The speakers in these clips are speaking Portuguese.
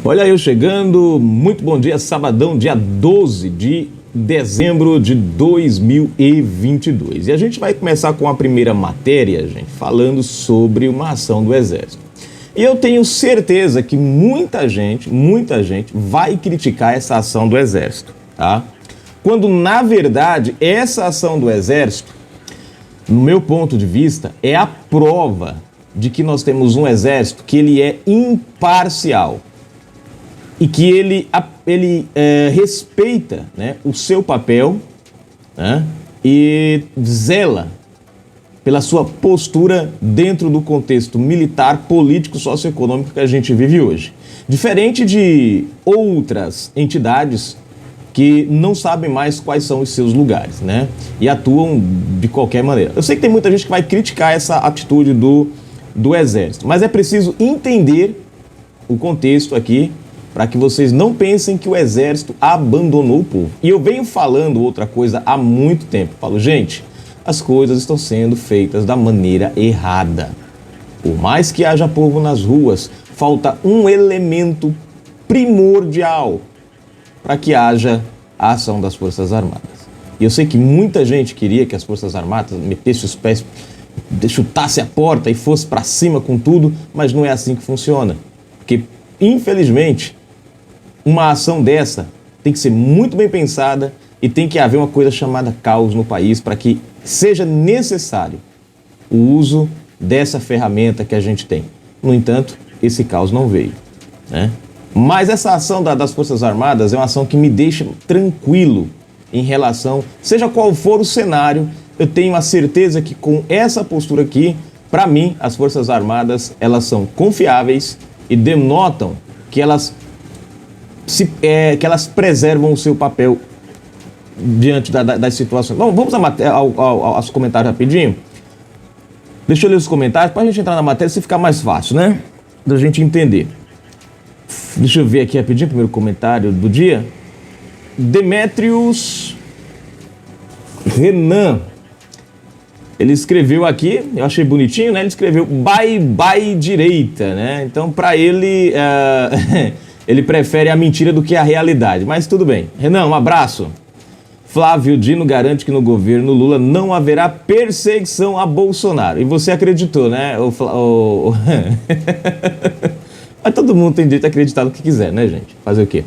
Olha eu chegando, muito bom dia, sabadão, dia 12 de dezembro de 2022. E a gente vai começar com a primeira matéria, gente, falando sobre uma ação do Exército. E eu tenho certeza que muita gente vai criticar essa ação do Exército, tá? Quando, na verdade, essa ação do Exército, no meu ponto de vista, é a prova de que nós temos um Exército que ele é imparcial e que ele respeita, né, o seu papel, né, e zela pela sua postura dentro do contexto militar, político, socioeconômico que a gente vive hoje. Diferente de outras entidades que não sabem mais quais são os seus lugares, né, e atuam de qualquer maneira. Eu sei que tem muita gente que vai criticar essa atitude do Exército, mas é preciso entender o contexto aqui para que vocês não pensem que o Exército abandonou o povo. E eu venho falando outra coisa há muito tempo. Falo, gente, as coisas estão sendo feitas da maneira errada. Por mais que haja povo nas ruas, falta um elemento primordial para que haja a ação das Forças Armadas. E eu sei que muita gente queria que as Forças Armadas metessem os pés, chutasse a porta e fosse para cima com tudo, mas não é assim que funciona. Porque, infelizmente, uma ação dessa tem que ser muito bem pensada e tem que haver uma coisa chamada caos no país para que seja necessário o uso dessa ferramenta que a gente tem. No entanto, esse caos não veio, né? Mas essa ação das Forças Armadas é uma ação que me deixa tranquilo em relação, seja qual for o cenário, eu tenho a certeza que com essa postura aqui, para mim, as Forças Armadas, elas são confiáveis e denotam que elas preservam o seu papel diante das situações. Bom, vamos aos comentários rapidinho. Deixa eu ler os comentários para a gente entrar na matéria se ficar mais fácil, né? Da gente entender. Deixa eu ver aqui rapidinho o primeiro comentário do dia. Demétrios Renan. Ele escreveu aqui, eu achei bonitinho, né? Ele escreveu bye bye direita, né? Então, para ele, ele prefere a mentira do que a realidade. Mas tudo bem. Renan, um abraço. Flávio Dino garante que no governo Lula não haverá perseguição a Bolsonaro. E você acreditou, né? Mas todo mundo tem direito a acreditar no que quiser, né, gente? Fazer o quê?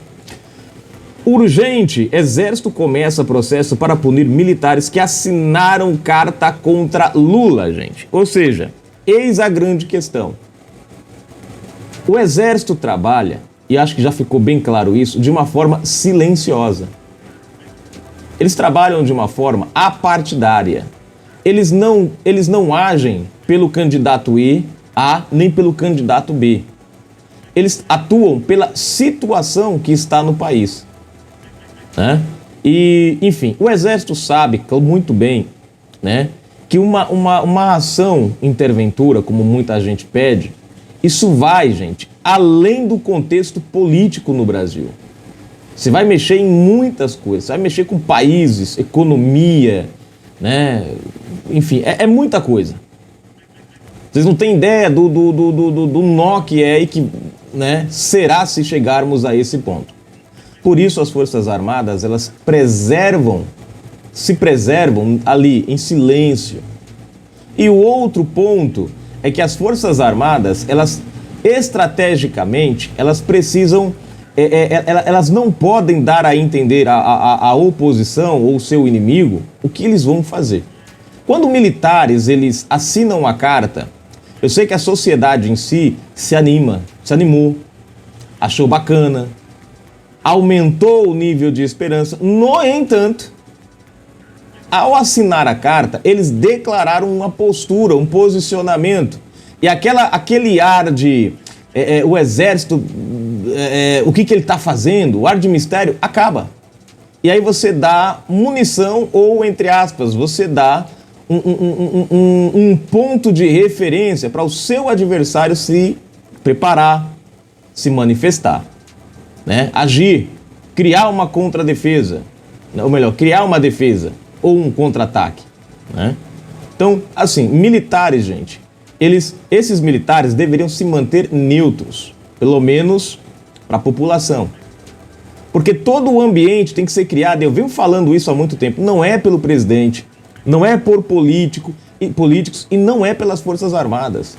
Urgente, Exército começa processo para punir militares que assinaram carta contra Lula, gente. Ou seja, eis a grande questão. O Exército trabalha, e acho que já ficou bem claro isso, de uma forma silenciosa. Eles trabalham de uma forma apartidária. Eles não agem pelo candidato A nem pelo candidato B. Eles atuam pela situação que está no país, né? E, enfim, o Exército sabe muito bem, né, que uma ação interventora, como muita gente pede, isso vai, gente, além do contexto político no Brasil. Você vai mexer em muitas coisas, você vai mexer com países, economia, né? Enfim, é muita coisa. Vocês não têm ideia do nó que é e que, né, será se chegarmos a esse ponto. Por isso as Forças Armadas, elas se preservam ali em silêncio. E o outro ponto é que as Forças Armadas, elas estrategicamente, elas precisam, elas não podem dar a entender à oposição ou seu inimigo o que eles vão fazer. Quando militares, eles assinam a carta, eu sei que a sociedade em si se animou, achou bacana, aumentou o nível de esperança. No entanto, ao assinar a carta, eles declararam uma postura, um posicionamento. E aquele ar de o Exército, o que ele está fazendo, o ar de mistério, acaba. E aí você dá munição ou, entre aspas, você dá um ponto de referência para o seu adversário se preparar, se manifestar, né? Agir, criar uma contradefesa, ou melhor, criar uma defesa ou um contra-ataque, né? Então, assim, militares, gente, esses militares deveriam se manter neutros, pelo menos para a população. Porque todo o ambiente tem que ser criado, eu venho falando isso há muito tempo, não é pelo presidente, não é por políticos e não é pelas Forças Armadas.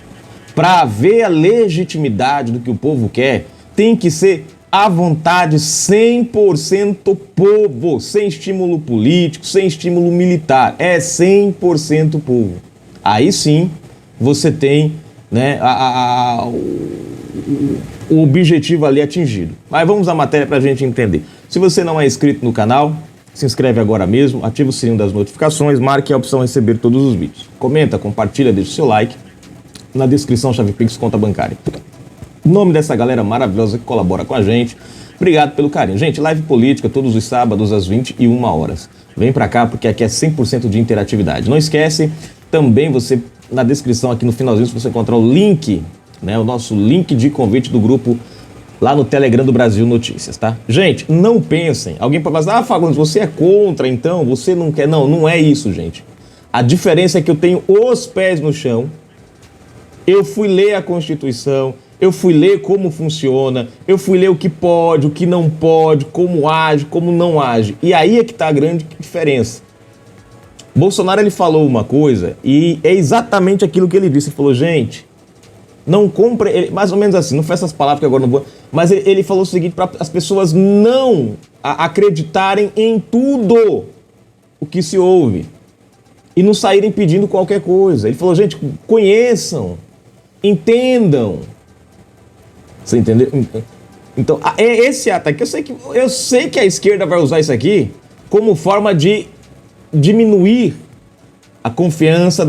Para haver a legitimidade do que o povo quer, tem que ser à vontade 100% povo, sem estímulo político, sem estímulo militar, é 100% povo. Aí sim você tem, né, o objetivo ali atingido. Mas vamos à matéria para a gente entender. Se você não é inscrito no canal, se inscreve agora mesmo, ativa o sininho das notificações, marque a opção receber todos os vídeos. Comenta, compartilha, deixa o seu like. Na descrição, chave Pix, conta bancária. O nome dessa galera maravilhosa que colabora com a gente. Obrigado pelo carinho. Gente, live política todos os sábados às 21 horas. Vem pra cá porque aqui é 100% de interatividade. Não esquece, também você, na descrição aqui no finalzinho, você encontrar o link, né, o nosso link de convite do grupo lá no Telegram do Brasil Notícias, tá? Gente, não pensem. Alguém pode falar, Fagundes, você é contra, então, você não quer. Não, não é isso, gente. A diferença é que eu tenho os pés no chão. Eu fui ler a Constituição, eu fui ler como funciona, eu fui ler o que pode, o que não pode, como age, como não age. E aí é que está a grande diferença. Bolsonaro, ele falou uma coisa e é exatamente aquilo que ele disse. Ele falou, gente, não compre... mais ou menos assim, não foi essas palavras que agora não vou... Mas ele falou o seguinte, para as pessoas não acreditarem em tudo o que se ouve e não saírem pedindo qualquer coisa. Ele falou, gente, conheçam, entendam. Você entendeu? Então, esse ataque, eu sei que a esquerda vai usar isso aqui como forma de diminuir a confiança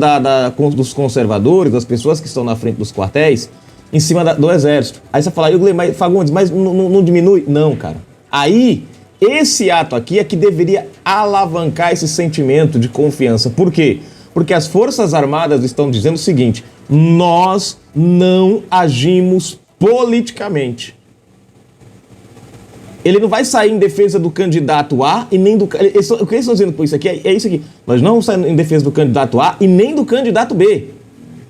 dos conservadores, das pessoas que estão na frente dos quartéis, em cima do exército. Aí você fala, mas Fagundes, mas não diminui? Não, cara. Aí, esse ato aqui é que deveria alavancar esse sentimento de confiança. Por quê? Porque as Forças Armadas estão dizendo o seguinte, nós não agimos politicamente. Ele não vai sair em defesa do candidato A e nem do... O que eles estão dizendo por isso aqui é isso aqui. Nós não vamos sair em defesa do candidato A e nem do candidato B.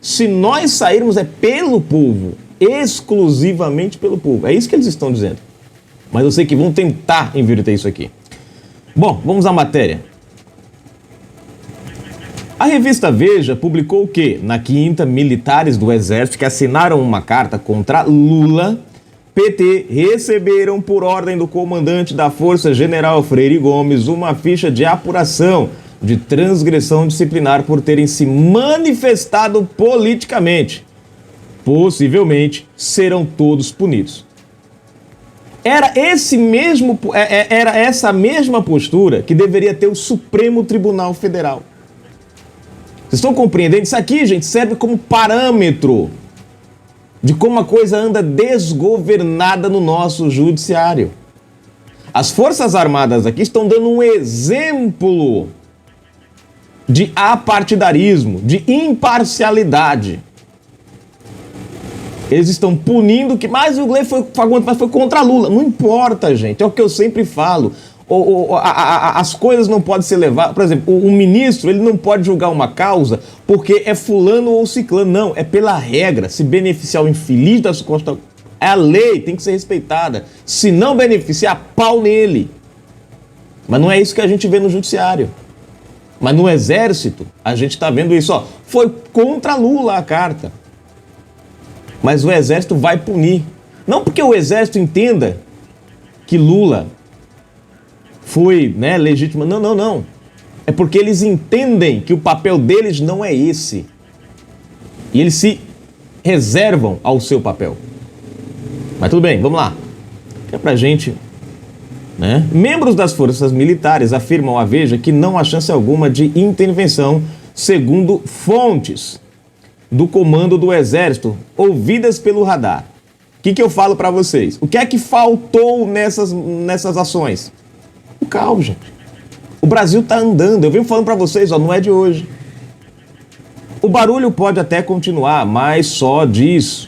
Se nós sairmos é pelo povo, exclusivamente pelo povo. É isso que eles estão dizendo. Mas eu sei que vão tentar inverter isso aqui. Bom, vamos à matéria. A revista Veja publicou o quê? Na quinta, militares do Exército que assinaram uma carta contra Lula, PT, receberam por ordem do comandante da Força, General Freire Gomes, uma ficha de apuração de transgressão disciplinar por terem se manifestado politicamente. Possivelmente serão todos punidos. Era essa mesma postura que deveria ter o Supremo Tribunal Federal. Vocês estão compreendendo? Isso aqui, gente, serve como parâmetro de como a coisa anda desgovernada no nosso judiciário. As Forças Armadas aqui estão dando um exemplo de apartidarismo, de imparcialidade. Eles estão punindo que mais o Gleison foi contra Lula. Não importa, gente. É o que eu sempre falo. As coisas não podem ser levadas... Por exemplo, o ministro ele não pode julgar uma causa porque é fulano ou ciclano. Não, é pela regra. Se beneficiar o infeliz da sua Constituição, é a lei, tem que ser respeitada. Se não beneficiar, pau nele. Mas não é isso que a gente vê no judiciário. Mas no Exército, a gente está vendo isso. Ó, foi contra Lula a carta. Mas o Exército vai punir. Não porque o Exército entenda que Lula foi, né, legítimo. Não, não, não. É porque eles entendem que o papel deles não é esse. E eles se reservam ao seu papel. Mas tudo bem, vamos lá. É pra gente... né? Membros das forças militares afirmam à Veja que não há chance alguma de intervenção, segundo fontes do comando do Exército, ouvidas pelo radar. O que eu falo para vocês? O que é que faltou nessas ações? O caos, gente. O Brasil tá andando. Eu venho falando para vocês, ó, não é de hoje. O barulho pode até continuar, mas só diz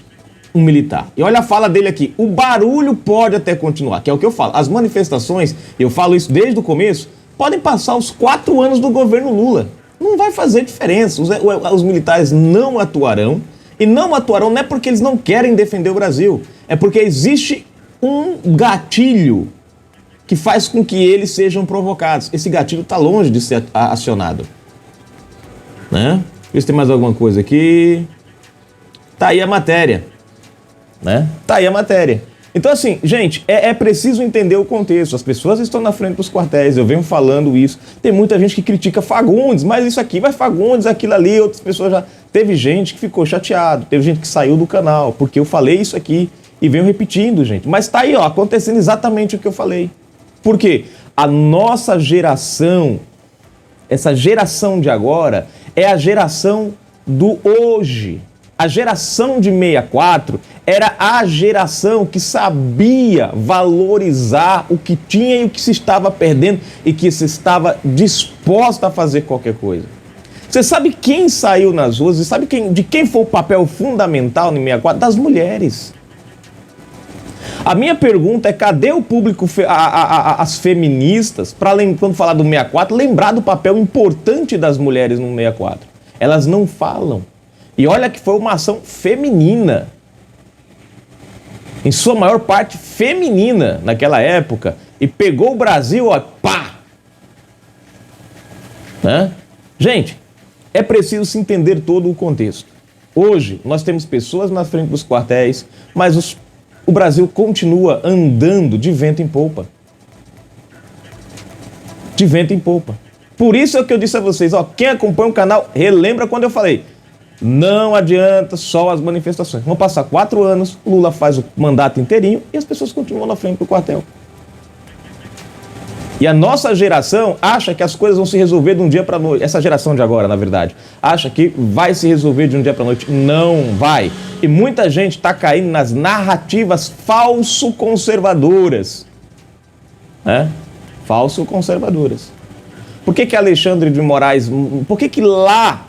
um militar. E olha a fala dele aqui. O barulho pode até continuar, que é o que eu falo. As manifestações, eu falo isso desde o começo, podem passar os 4 anos do governo Lula. Não vai fazer diferença. Os militares não atuarão. E não atuarão não é porque eles não querem defender o Brasil. É porque existe um gatilho que faz com que eles sejam provocados. Esse gatilho está longe de ser acionado. Né? Vê se tem mais alguma coisa aqui. Tá aí a matéria. Né? Tá aí a matéria. Então, assim, gente, é preciso entender o contexto. As pessoas estão na frente dos quartéis, eu venho falando isso. Tem muita gente que critica Fagundes, mas isso aqui vai Fagundes, aquilo ali, outras pessoas já... Teve gente que ficou chateado, teve gente que saiu do canal, porque eu falei isso aqui e venho repetindo, gente. Mas tá aí, ó, acontecendo exatamente o que eu falei. Por quê? A nossa geração, essa geração de agora, é a geração do hoje. A geração de 64 era a geração que sabia valorizar o que tinha e o que se estava perdendo e que se estava disposta a fazer qualquer coisa. Você sabe quem saiu nas ruas e sabe de quem foi o papel fundamental no 64? Das mulheres. A minha pergunta é, cadê o público, as feministas, para quando falar do 64, lembrar do papel importante das mulheres no 64? Elas não falam. E olha que foi uma ação feminina, em sua maior parte feminina naquela época, e pegou o Brasil, ó, pá! Né? Gente, é preciso se entender todo o contexto. Hoje, nós temos pessoas na frente dos quartéis, mas o Brasil continua andando de vento em polpa. De vento em polpa. Por isso é que eu disse a vocês, ó, quem acompanha o canal, relembra quando eu falei, não adianta só as manifestações. Vão passar 4 anos, Lula faz o mandato inteirinho e as pessoas continuam na frente do quartel. E a nossa geração acha que as coisas vão se resolver de um dia para noite. Essa geração de agora, na verdade, acha que vai se resolver de um dia para noite. Não vai. E muita gente está caindo nas narrativas falso-conservadoras. Né? Falso-conservadoras. Por que Alexandre de Moraes... Por que lá...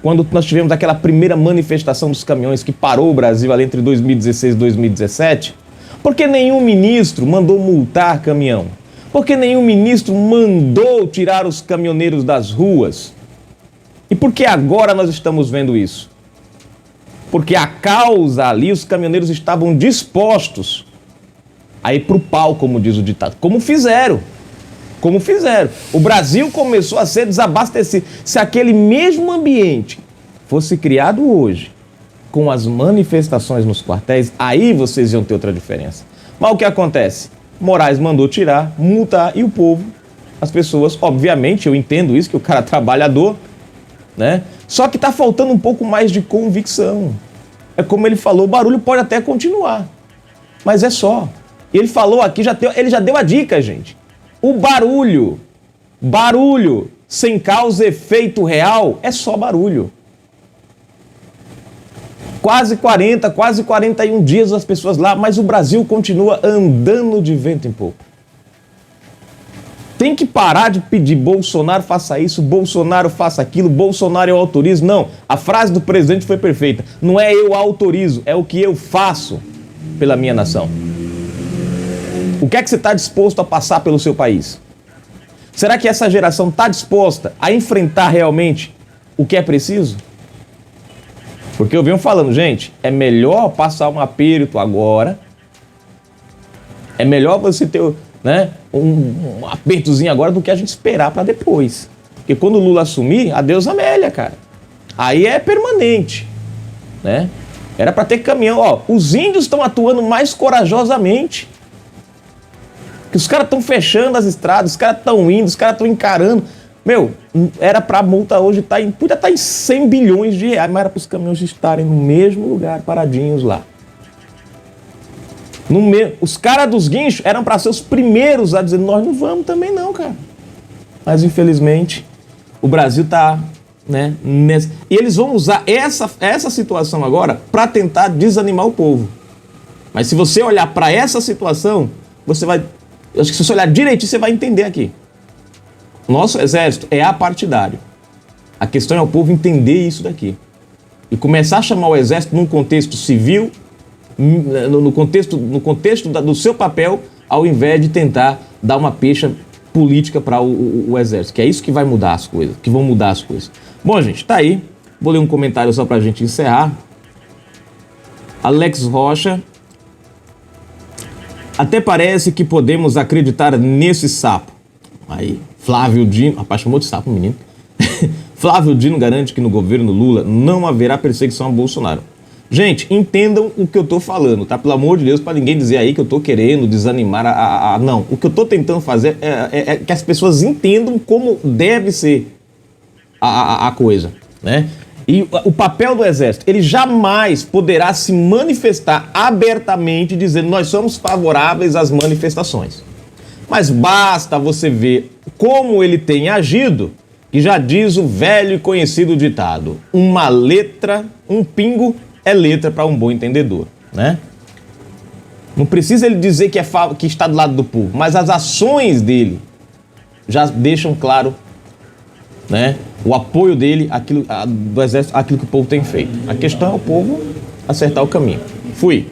Quando nós tivemos aquela primeira manifestação dos caminhões que parou o Brasil ali entre 2016 e 2017, por que nenhum ministro mandou multar caminhão? Por que nenhum ministro mandou tirar os caminhoneiros das ruas? E por que agora nós estamos vendo isso? Porque a causa ali, os caminhoneiros estavam dispostos a ir para o pau, como diz o ditado. Como fizeram. O Brasil começou a ser desabastecido. Se aquele mesmo ambiente fosse criado hoje, com as manifestações nos quartéis, aí vocês iam ter outra diferença. Mas o que acontece? Moraes mandou tirar, multar, e o povo, as pessoas, obviamente, eu entendo isso, que o cara é trabalhador, né? Só que tá faltando um pouco mais de convicção. É como ele falou, o barulho pode até continuar, mas é só. Ele falou aqui, ele já deu a dica, gente. O barulho sem causa e efeito real é só barulho. Quase 41 dias as pessoas lá, mas o Brasil continua andando de vento em polpa. Tem que parar de pedir Bolsonaro faça isso, Bolsonaro faça aquilo, Bolsonaro eu autorizo. Não, a frase do presidente foi perfeita. Não é eu autorizo, é o que eu faço pela minha nação. O que é que você está disposto a passar pelo seu país? Será que essa geração está disposta a enfrentar realmente o que é preciso? Porque eu venho falando, gente, é melhor passar um aperto agora, é melhor você ter, né, um apertozinho agora do que a gente esperar para depois. Porque quando o Lula assumir, adeus Amélia, cara. Aí é permanente, né? Era para ter caminhão, ó, os índios estão atuando mais corajosamente. Que os caras estão fechando as estradas, os caras estão indo, os caras estão encarando. Meu, era pra multa hoje, podia estar em 100 bilhões de reais, mas era para os caminhões estarem no mesmo lugar, paradinhos lá. Os caras dos guinchos eram para ser os primeiros a dizer, nós não vamos também não, cara. Mas infelizmente, o Brasil tá, né, nessa... E eles vão usar essa situação agora para tentar desanimar o povo. Mas se você olhar para essa situação, você vai... Acho que se você olhar direitinho, você vai entender aqui. Nosso exército é apartidário. A questão é o povo entender isso daqui. E começar a chamar o exército num contexto civil, no contexto do seu papel, ao invés de tentar dar uma pecha política para o exército. Que é isso que vai mudar as coisas, que vão mudar as coisas. Bom, gente, tá aí. Vou ler um comentário só pra gente encerrar. Alex Rocha. Até parece que podemos acreditar nesse sapo. Aí, Flávio Dino, rapaz, chamou de sapo, menino. Flávio Dino garante que no governo Lula não haverá perseguição a Bolsonaro. Gente, entendam o que eu tô falando, tá? Pelo amor de Deus, para ninguém dizer aí que eu tô querendo desanimar Não, o que eu tô tentando fazer é que as pessoas entendam como deve ser a coisa, né? E o papel do Exército, ele jamais poderá se manifestar abertamente dizendo nós somos favoráveis às manifestações. Mas basta você ver como ele tem agido, que já diz o velho e conhecido ditado: uma letra, um pingo é letra para um bom entendedor, né? Não precisa ele dizer que está do lado do povo, mas as ações dele já deixam claro, né, o apoio dele do Exército àquilo que o povo tem feito. A questão é o povo acertar o caminho. Fui.